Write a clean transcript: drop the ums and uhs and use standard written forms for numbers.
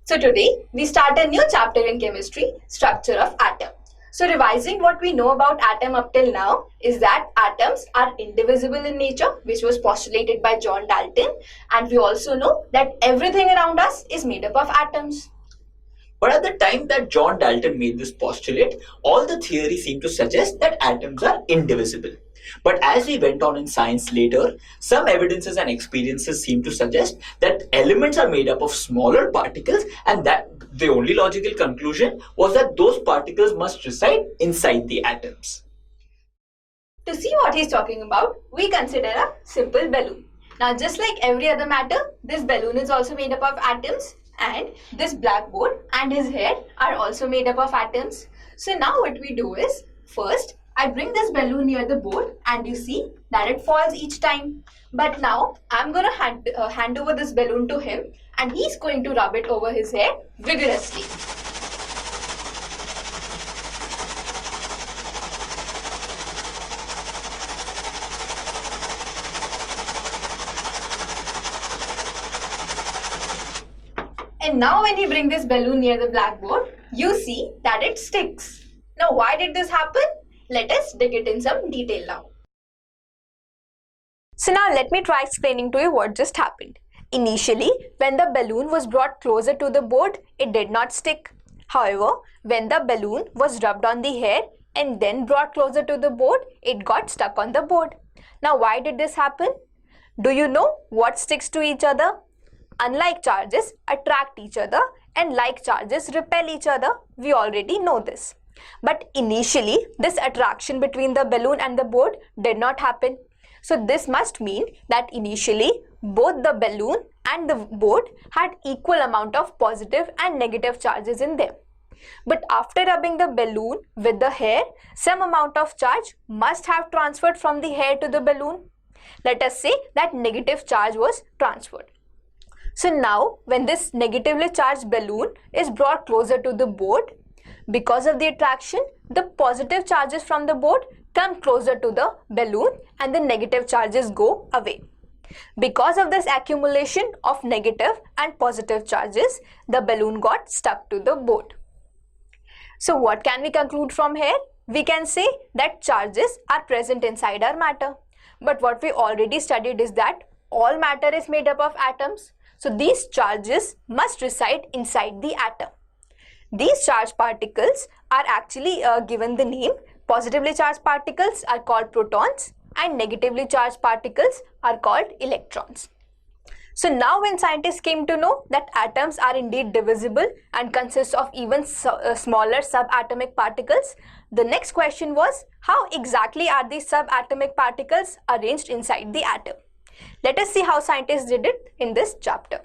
So today we start a new chapter in chemistry, structure of atom. So revising what we know about atom up till now is that atoms are indivisible in nature, which was postulated by John Dalton, and we also know that everything around us is made up of atoms. But at the time that John Dalton made this postulate, all the theory seemed to suggest that atoms are indivisible. But as we went on in science later, some evidences and experiences seem to suggest that elements are made up of smaller particles, and that the only logical conclusion was that those particles must reside inside the atoms. To see what he's talking about, we consider a simple balloon. Now, just like every other matter, this balloon is also made up of atoms, and this blackboard and his head are also made up of atoms. So now what we do is, first I bring this balloon near the board and you see that it falls each time. But now I'm going to hand over this balloon to him and he's going to rub it over his head vigorously. And now when you bring this balloon near the blackboard, you see that it sticks. Now why did this happen? Let us dig it in some detail now. So now let me try explaining to you what just happened. Initially, when the balloon was brought closer to the board, it did not stick. However, when the balloon was rubbed on the hair and then brought closer to the board, it got stuck on the board. Now why did this happen? Do you know what sticks to each other? Unlike charges attract each other and like charges repel each other. We already know this. But initially, this attraction between the balloon and the board did not happen. So this must mean that initially, both the balloon and the board had equal amount of positive and negative charges in them. But after rubbing the balloon with the hair, some amount of charge must have transferred from the hair to the balloon. Let us say that negative charge was transferred. So now, when this negatively charged balloon is brought closer to the board, because of the attraction, the positive charges from the board come closer to the balloon and the negative charges go away. Because of this accumulation of negative and positive charges, the balloon got stuck to the board. So what can we conclude from here? We can say that charges are present inside our matter. But what we already studied is that all matter is made up of atoms. So these charges must reside inside the atom. These charged particles are actually given the name. Positively charged particles are called protons and negatively charged particles are called electrons. So now when scientists came to know that atoms are indeed divisible and consist of even smaller subatomic particles, the next question was, how exactly are these subatomic particles arranged inside the atom? Let us see how scientists did it in this chapter.